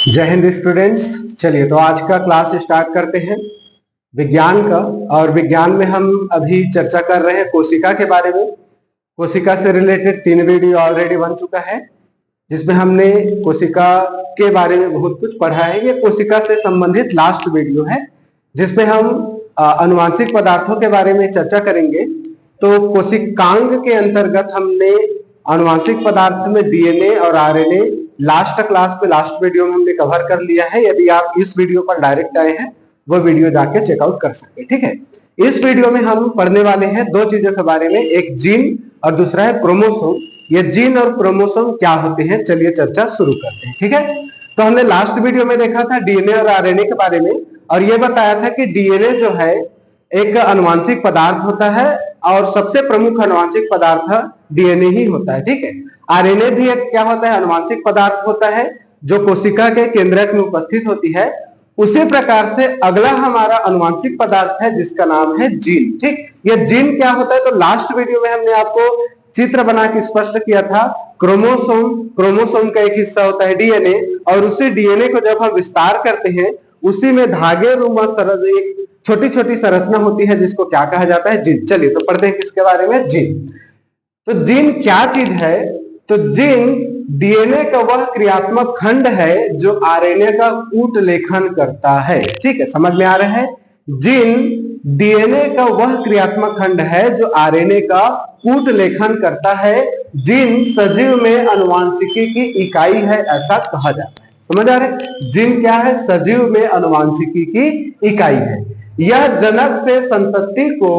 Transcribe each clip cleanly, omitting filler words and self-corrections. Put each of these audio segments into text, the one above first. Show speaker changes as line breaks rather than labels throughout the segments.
जय हिंद स्टूडेंट्स। चलिए तो आज का क्लास स्टार्ट करते हैं विज्ञान का। और विज्ञान में हम अभी चर्चा कर रहे हैं कोशिका के बारे में। कोशिका से रिलेटेड 3 वीडियो ऑलरेडी बन चुका है जिसमें हमने कोशिका के बारे में बहुत कुछ पढ़ा है। ये कोशिका से संबंधित लास्ट वीडियो है जिसमें हम अनुवांशिक पदार्थों के बारे में चर्चा करेंगे। तो कोशिकांग के अंतर्गत हमने अनुवांशिक पदार्थ में डीएनए और आरएनए लास्ट क्लास में लास्ट वीडियो में हमने कवर कर लिया है। यदि आप इस वीडियो पर डायरेक्ट आए हैं वो वीडियो जाके चेकआउट कर सकते हैं। ठीक है, इस वीडियो में हम पढ़ने वाले हैं 2 चीजों के बारे में, एक जीन और दूसरा है क्रोमोसोम। ये जीन और क्रोमोसोम क्या होते हैं, चलिए चर्चा शुरू करते हैं। ठीक है, तो हमने लास्ट वीडियो में देखा था डीएनए और आरएनए के बारे में और ये बताया था कि डीएनए जो है एक अनुवांशिक पदार्थ होता है और सबसे प्रमुख अनुवांशिक पदार्थ डीएनए ही होता है। ठीक है, आरएनए भी एक क्या होता है, अनुवांशिक पदार्थ होता है जो कोशिका के केंद्रक में उपस्थित होती है। उसी प्रकार से अगला हमारा अनुवांशिक पदार्थ है जिसका नाम है जीन। ठीक, ये जीन क्या होता है, तो लास्ट वीडियो में हमने आपको चित्र बना के स्पष्ट किया था। क्रोमोसोम का एक हिस्सा होता है डीएनए और उसी डीएनए को जब हम विस्तार करते हैं उसी में धागे रूप एक छोटी छोटी संरचना होती है जिसको क्या कहा जाता है, जीन। चलिए तो पढ़ते हैं किसके बारे में, जीन। तो जीन क्या चीज है, तो जीन डीएनए का वह क्रियात्मक खंड है जो आरएनए का कूट लेखन करता है। ठीक है, समझ में आ रहा है। जीन डीएनए का वह क्रियात्मक खंड है जो आरएनए का कूट लेखन करता है। जीन सजीव में अनुवांशिकी की इकाई है ऐसा कहा जाता है। समझ आ रहे हैं, जीन क्या है, सजीव में अनुवांशिकी की इकाई है। यह जनक से संतति को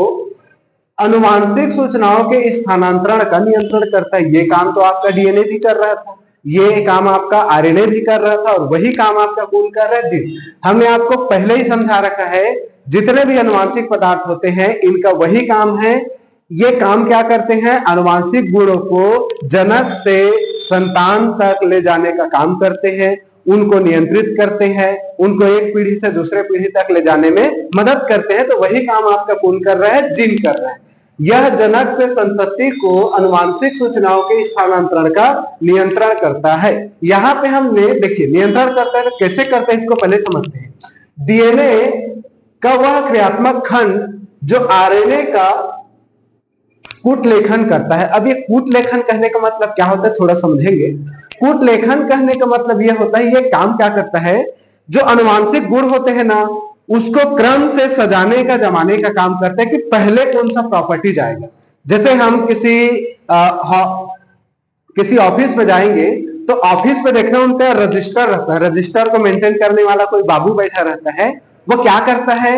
अनुवांशिक सूचनाओं के स्थानांतरण का नियंत्रण करता है। ये काम तो आपका डीएनए भी कर रहा था, ये काम आपका आरएनए भी कर रहा था और वही काम आपका कौन कर रहा है, जीन। हमने आपको पहले ही समझा रखा है जितने भी अनुवांशिक पदार्थ होते हैं इनका वही काम है। ये काम क्या करते हैं, अनुवांशिक गुणों को जनक से संतान तक ले जाने का काम करते हैं, उनको नियंत्रित करते हैं, उनको एक पीढ़ी से दूसरे पीढ़ी तक ले जाने में मदद करते हैं। तो वही काम आपका कौन कर रहा है, जीन कर रहा है। यह जनक से संतति को अनुवांशिक सूचनाओं के स्थानांतरण का नियंत्रण करता है। यहाँ पे हमने देखिए नियंत्रण करता है तो कैसे करता है इसको पहले समझते हैं। डीएनए का वह क्रियात्मक खंड जो आरएनए का कूट लेखन करता है। अब ये कूट लेखन कहने का मतलब क्या होता है थोड़ा समझेंगे। कूट लेखन कहने का मतलब यह होता है, ये काम क्या करता है, जो अनुवांशिक गुण होते हैं ना उसको क्रम से सजाने का जमाने का काम करते हैं कि पहले कौन सा प्रॉपर्टी जाएगा। जैसे हम किसी ऑफिस में जाएंगे तो ऑफिस में देखना उनका रजिस्टर रहता है, रजिस्टर को मेंटेन करने वाला कोई बाबू बैठा रहता है। वो क्या करता है,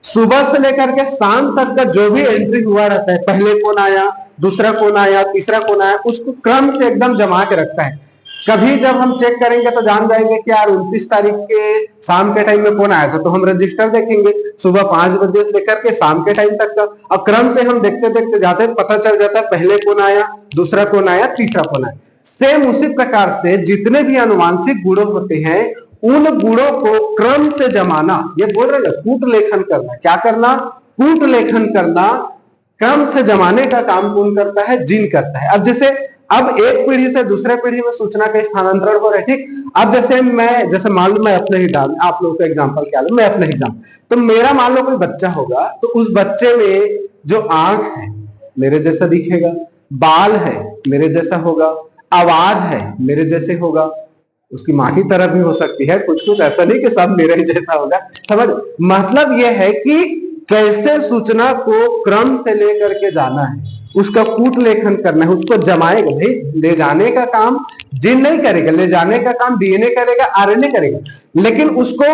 सुबह से लेकर के शाम तक का जो भी एंट्री हुआ रहता है, पहले कौन आया, दूसरा कौन आया, तीसरा कौन आया, उसको क्रम से एकदम जमा के रखता है। कभी जब हम चेक करेंगे तो जान जाएंगे कि यार 29 तारीख के शाम के टाइम में कौन आया था, तो हम रजिस्टर देखेंगे सुबह 5 बजे से लेकर के शाम के टाइम तक का। और क्रम से हम देखते देखते जाते हैं, पता चल जाता है पहले कौन आया, दूसरा कौन आया, तीसरा कौन आया। सेम उसी प्रकार से जितने भी अनुवांशिक गुण होते हैं उन गुणों को क्रम से जमाना, ये बोल रहे हैं कूट लेखन करना। क्या करना, कूट लेखन करना, क्रम से जमाने का काम कौन करता है, जीन करता है। अब जैसे अब एक पीढ़ी से दूसरे पीढ़ी में सूचना का स्थानांतरण हो रहा है। ठीक, अब जैसे मान लो मैं अपने ही डाल, आप लोगों का एग्जांपल क्या लो, मैं अपने एग्जांपल, तो मेरा मान लो कोई बच्चा होगा तो उस बच्चे में जो आंख है मेरे जैसा दिखेगा, बाल है मेरे जैसा होगा, आवाज है मेरे जैसे होगा, उसकी माँ की तरह भी हो सकती है, कुछ ऐसा नहीं कि सब मेरे ही जैसा होगा। समझ, मतलब यह है कि कैसे सूचना को क्रम से लेकर के जाना है, उसका कूट लेखन करना है, उसको जमाएगा। भाई ले जाने का काम जीन नहीं करेगा, ले जाने का काम डीएनए करेगा, आरएनए करेगा, लेकिन उसको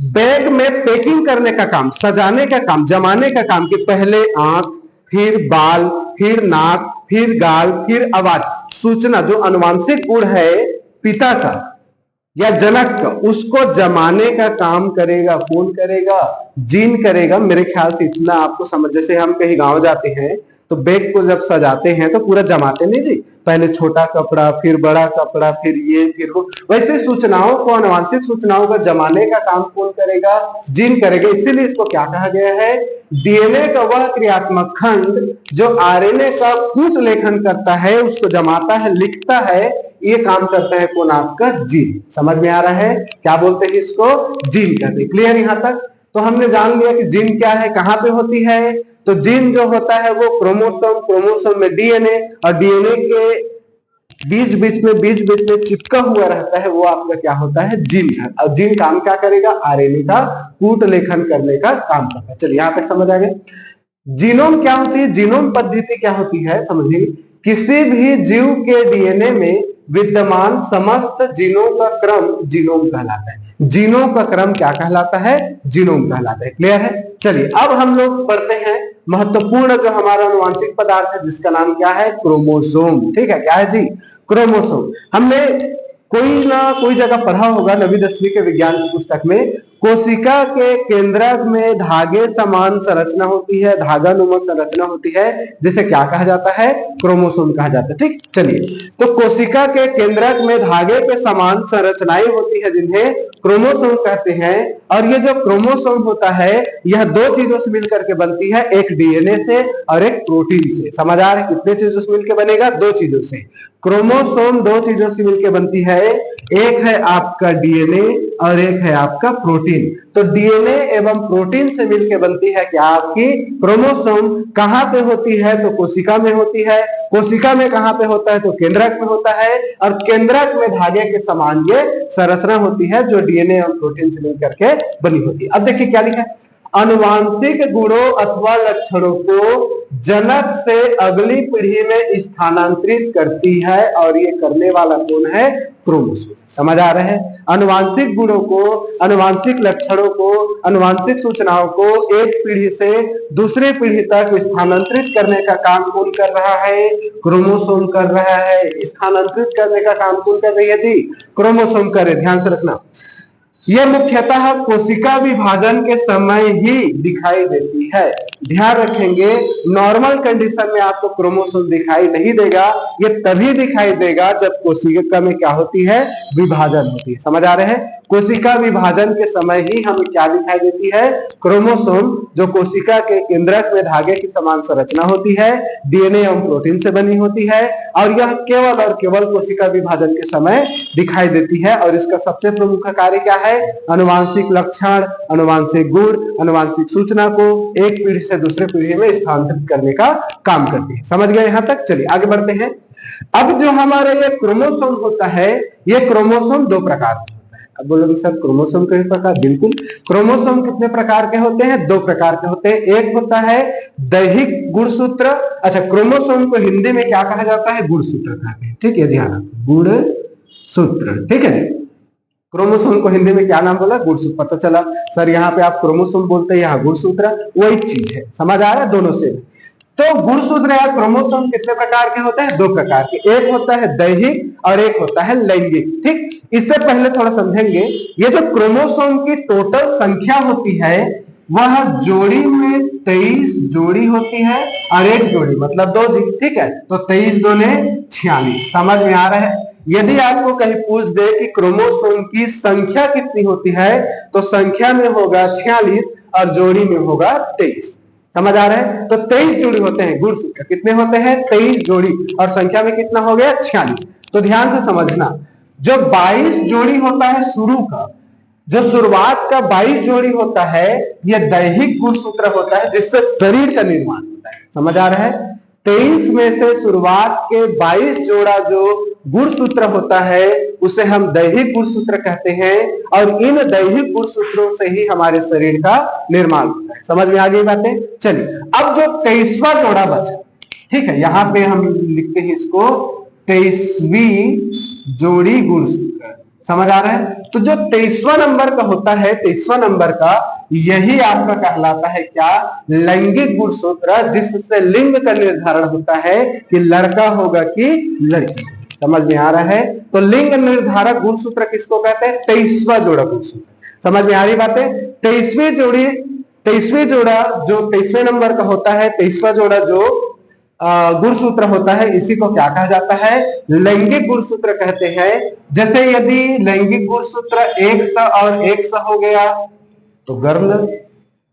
बैग में पैकिंग करने का काम, सजाने का काम, जमाने का काम, कि पहले आंख, फिर बाल, फिर नाक, फिर गाल, फिर आवाज। सूचना जो अनुवांशिक गुण है पिता का या जनक का, उसको जमाने का काम करेगा कौन करेगा, जीन करेगा। मेरे ख्याल से इतना आपको समझ, जैसे हम कहीं गांव जाते हैं तो बैग को जब सजाते हैं तो पूरा जमाते नहीं जी, पहले छोटा कपड़ा, फिर बड़ा कपड़ा, फिर ये, फिर वो। वैसे सूचनाओं को, अनुवांशिक सूचनाओं को जमाने का काम कौन करेगा, जीन करेगा। इसीलिए इसको क्या कहा गया है, डीएनए का वह क्रियात्मक खंड जो आरएनए का कूट लेखन करता है, उसको जमाता है, लिखता है, ये काम करता है कौन? आपका जीन। समझ में आ रहा है? क्या बोलते हैं इसको? जीन कहते हैं। क्लियर यहां तक? तो हमने जान लिया कि जीन क्या है, कहां पे होती है। तो जीन जो होता है वो क्रोमोसोम, क्रोमोसोम में डीएनए, और डीएनए के बीच बीच में चिपका हुआ रहता है, वो आपका क्या होता है? जीन है। और जीन काम क्या करेगा? आरएनए का कूट लेखन करने का काम करता है। चलिए यहाँ पे समझ आ गया। जीनोम क्या होती है? जीनोम पद्धति क्या होती है समझिए। किसी भी जीव के डीएनए में विद्यमान समस्त जीनों का क्रम जीनोम कहलाता है। जीनों का क्रम क्या कहलाता है? जीनोम कहलाता है। क्लियर है? चलिए अब हम लोग पढ़ते हैं महत्वपूर्ण जो हमारा आनुवांशिक पदार्थ है, जिसका नाम क्या है? क्रोमोसोम। ठीक है, क्या है जी? क्रोमोसोम। हमने कोई ना कोई जगह पढ़ा होगा 9वीं 10वीं के विज्ञान की पुस्तक में, कोशिका के केंद्रक में धागे समान संरचना होती है, धागा नुमा संरचना होती है, जिसे क्या कहा जाता है? क्रोमोसोम कहा जाता है। ठीक, चलिए तो कोशिका के केंद्रक में धागे के समान संरचनाएं होती है, जिन्हें क्रोमोसोम कहते हैं। और ये जो क्रोमोसोम होता है, यह दो चीजों से मिलकर के बनती है, एक डीएनए से और एक प्रोटीन से। समझ आ रहा है? कितने चीजों से मिलकर बनेगा? दो चीजों से। क्रोमोसोम दो चीजों से मिलकर बनती है, एक है आपका डीएनए और एक है आपका प्रोटीन। तो डीएनए एवं प्रोटीन से मिलकर बनती है क्या? आपकी क्रोमोसोम। कहां पे होती है? तो कोशिका में होती है। कोशिका में कहां पे होता है? तो केंद्रक में होता है। और केंद्रक में धागे के समान ये संरचना होती है, जो डीएनए और प्रोटीन से मिलकर के बनी होती है। अब देखिए क्या लिखा है? आनुवांशिक गुणों अथवा लक्षणों को जनक से अगली पीढ़ी में स्थानांतरित करती है, और ये करने वाला कौन है? क्रोमोसोम। समझ आ रहा है? आनुवांशिक गुणों को, आनुवांशिक लक्षणों को, आनुवांशिक सूचनाओं को एक पीढ़ी से दूसरी पीढ़ी तक स्थानांतरित करने का काम कौन कर रहा है? क्रोमोसोम कर रहा है। स्थानांतरित करने का काम कौन कर रही है जी? क्रोमोसोम करे। ध्यान से रखना, यह मुख्यतः कोशिका विभाजन के समय ही दिखाई देती है। ध्यान रखेंगे, नॉर्मल कंडीशन में आपको क्रोमोसोम दिखाई नहीं देगा। ये तभी दिखाई देगा जब कोशिका में क्या होती है? विभाजन होती है। समझ आ रहे हैं? कोशिका विभाजन के समय ही हमें क्या दिखाई देती है? क्रोमोसोम, जो कोशिका के केंद्रक में धागे की समान संरचना होती है, डीएनए एवं प्रोटीन से बनी होती है, और यह केवल और केवल कोशिका विभाजन के समय दिखाई देती है। और इसका सबसे प्रमुख कार्य क्या है? आनुवांशिक लक्षण, आनुवांशिक गुण, आनुवांशिक सूचना को एक पीढ़ी से दूसरे पीढ़ी में स्थानांतरित करने का काम करती है। समझ गए यहां तक? चलिए आगे बढ़ते हैं। अब जो हमारे ये क्रोमोसोम होता है, ये क्रोमोसोम दो प्रकार के होता है। अब बोलोगे सर क्रोमोसोम कितने प्रकार? बिल्कुल, क्रोमोसोम कितने प्रकार के होते हैं? दो प्रकार के होते हैं। एक होता है दैहिक गुणसूत्र। अच्छा, क्रोमोसोम को हिंदी में क्या कहा जाता है? गुणसूत्र कहते हैं। ठीक है, ध्यान रखो, गुणसूत्र। ठीक है, क्रोमोसोम को हिंदी में क्या नाम बोला? गुणसूत्र। पता चला सर यहाँ पे आप क्रोमोसोम बोलते हैं, यहाँ गुणसूत्र, वही चीज है। समझ आ रहा है? दोनों से। तो गुणसूत्र या क्रोमोसोम कितने प्रकार के होते हैं? दो प्रकार के। एक होता है दैहिक और एक होता है लैंगिक। ठीक, इससे पहले थोड़ा समझेंगे, ये जो क्रोमोसोम की टोटल संख्या होती है, वह जोड़ी में 23 जोड़ी होती है, और एक जोड़ी मतलब दो जी। ठीक है, तो 23 दूने 46। समझ में आ रहा है? यदि आपको कहीं पूछ दे कि क्रोमोसोम की संख्या कितनी होती है, तो संख्या में होगा 46 और जोड़ी में होगा 23। समझ आ रहा है? तो 23 जोड़ी होते हैं गुणसूत्र। कितने होते हैं? 23 जोड़ी, और संख्या में कितना हो गया? 46। तो ध्यान से समझना, जो 22 जोड़ी होता है शुरू का, जो शुरुआत का 22 जोड़ी होता है, यह दैहिक गुणसूत्र होता है, जिससे शरीर का निर्माण होता है। समझ आ रहा है? 23 में से शुरुआत के 22 जोड़ा जो गुणसूत्र होता है, उसे हम दैहिक गुणसूत्र कहते हैं, और इन दैहिक गुणसूत्रों से ही हमारे शरीर का निर्माण होता है। समझ में आ गई बातें? चलिए, अब जो 23वां जोड़ा बचा, ठीक है, यहां पे हम लिखते हैं इसको 23वीं जोड़ी गुणसूत्र। समझ आ रहा है? तो जो 23वां नंबर का होता है, 23वां नंबर का, यही आपका कहलाता है क्या? लैंगिक गुणसूत्र, जिससे लिंग का निर्धारण होता है कि लड़का होगा कि लड़की। समझ में आ रहा है? तो लिंग निर्धारक गुणसूत्र किसको कहते हैं? 23वां जोड़ा गुणसूत्र। समझ में आ रही बातें? 23वीं जोड़ी, 23वीं जोड़ा जो 23वें नंबर का होता है, 23वां जोड़ा जो गुणसूत्र होता है, इसी को क्या कहा जाता है? लैंगिक गुणसूत्र कहते हैं। जैसे यदि लैंगिक गुणसूत्र एक्स और एक्स हो गया तो गर्ल,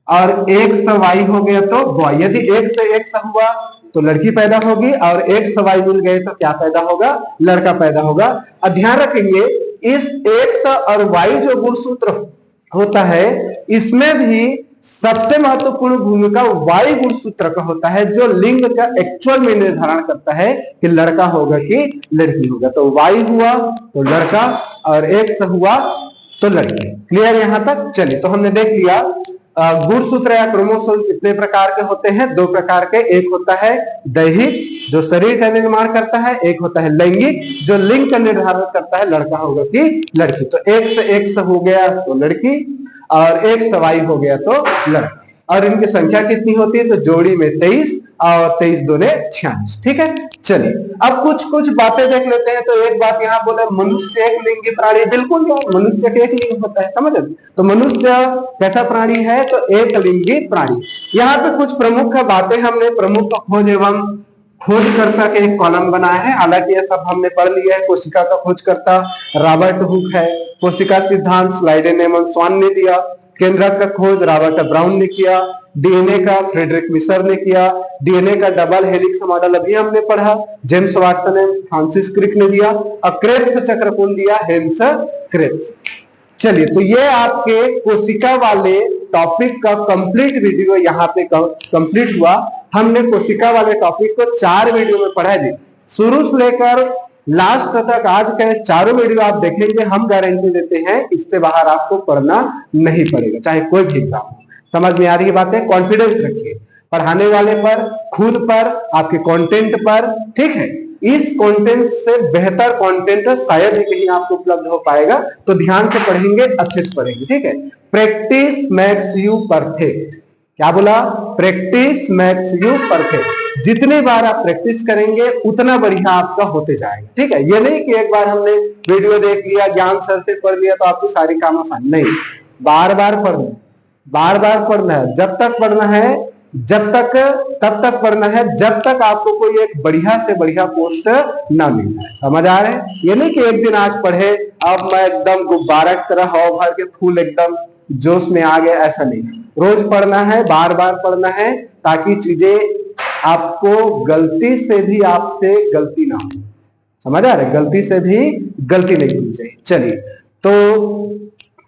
और एक्स वाई हो गया तो बॉय। यदि एक्स से एक्स हुआ तो लड़की पैदा होगी, और एक्स वाई मिल गए तो क्या पैदा होगा, लड़का पैदा होगा। और ध्यान रखेंगे इस एक्स और वाई जो गुणसूत्र होता है इसमें भी सबसे महत्वपूर्ण भूमिका वाई गुणसूत्र का होता है, जो लिंग का एक्चुअल में निर्धारण करता है कि लड़का होगा कि लड़की होगा। तो वाई हुआ तो लड़का और एक्स हुआ तो लड़की। क्लियर यहां तक? चलिए, तो हमने देख लिया गुणसूत्र या क्रोमोसोम कितने प्रकार के होते हैं, दो प्रकार के। एक होता है दैहिक जो शरीर का निर्माण करता है, एक होता है लैंगिक जो लिंग का निर्धारण करता है लड़का होगा कि लड़की। तो एक्स एक्स हो गया तो लड़की, और एक्स वाई हो गया तो लड़का। और इनकी संख्या कितनी होती है, तो जोड़ी में 23 और 23 दूने 46। ठीक है, चलिए अब कुछ कुछ बातें देख लेते हैं। तो एक बात यहाँ बोले मनुष्य एक लिंगी प्राणी, बिल्कुल नहीं, मनुष्य के एक लिंग होता है, समझ? तो मनुष्य कैसा प्राणी है, तो एक लिंगी प्राणी। यहाँ पे कुछ प्रमुख बातें हमने प्रमुख खोज एवं खोजकर्ता के एक कॉलम बनाया है। हालांकि ये सब हमने पढ़ लिया है। कोशिका का खोजकर्ता रॉबर्ट हुक है। कोशिका सिद्धांत स्लाइडेन एमन स्वान ने दिया। केंद्रक का खोज रॉबर्ट ब्राउन ने किया। डीएनए का फ्रेडरिक मिशर ने किया। डीएनए का डबल हेलिक्स मॉडल अभी हमने पढ़ा, जेम्स वाटसन ने, फ्रांसिस क्रिक ने दिया। और क्रेब्स चक्र कौन दिया, हेंस क्रेब्स। चलिए, तो ये आपके कोशिका वाले टॉपिक का कंप्लीट वीडियो यहाँ पे कंप्लीट हुआ। हमने कोशिका वाले टॉपिक को 4 वीडियो में पढ़ा जी, शुरू से लेकर लास्ट तक। आज के चारों वीडियो आप देखेंगे, हम गारंटी देते हैं इससे बाहर आपको पढ़ना नहीं पड़ेगा, चाहे कोई भी एग्जाम हो। समझ में आ रही है बातें? कॉन्फिडेंस रखिए पढ़ाने वाले पर, खुद पर, आपके कंटेंट पर। ठीक है, इस कंटेंट से बेहतर कंटेंट शायद ही कहीं आपको उपलब्ध हो पाएगा, तो ध्यान से पढ़ेंगे, अच्छे से पढ़ेंगे। ठीक है, प्रैक्टिस मेक्स यू परफेक्ट। क्या बोला? Practice makes you perfect. जितनी बार आप प्रैक्टिस करेंगे उतना बढ़िया आपका होते जाएगा। ठीक है, ये नहीं कि एक बार हमने वीडियो देख लिया, ज्ञान सर से पढ़ लिया तो आपकी सारी काम आसान नहीं। बार बार पढ़ना, बार बार पढ़ना है। जब तक पढ़ना है, जब तक तब तक पढ़ना है जब तक आपको कोई एक बढ़िया से बढ़िया पोस्ट ना मिल जाए। समझ आ रहे हैं? ये नहीं कि एक दिन आज पढ़े अब मैं एकदम गुब्बारा की तरह हवा भर के फूल एकदम जोश में आ गए, ऐसा नहीं। रोज पढ़ना है, बार बार पढ़ना है, ताकि चीजें आपको गलती से भी आपसे गलती ना हो। समझ आ रहे? गलती से भी गलती नहीं होनी चाहिए। चलिए, तो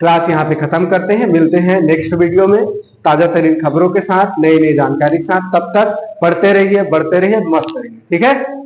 क्लास यहाँ पे खत्म करते हैं। मिलते हैं नेक्स्ट वीडियो में ताजा तरीन खबरों के साथ, नई नई जानकारी के साथ। तब तक पढ़ते रहिए, बढ़ते रहिए, मस्त रहिए। ठीक है।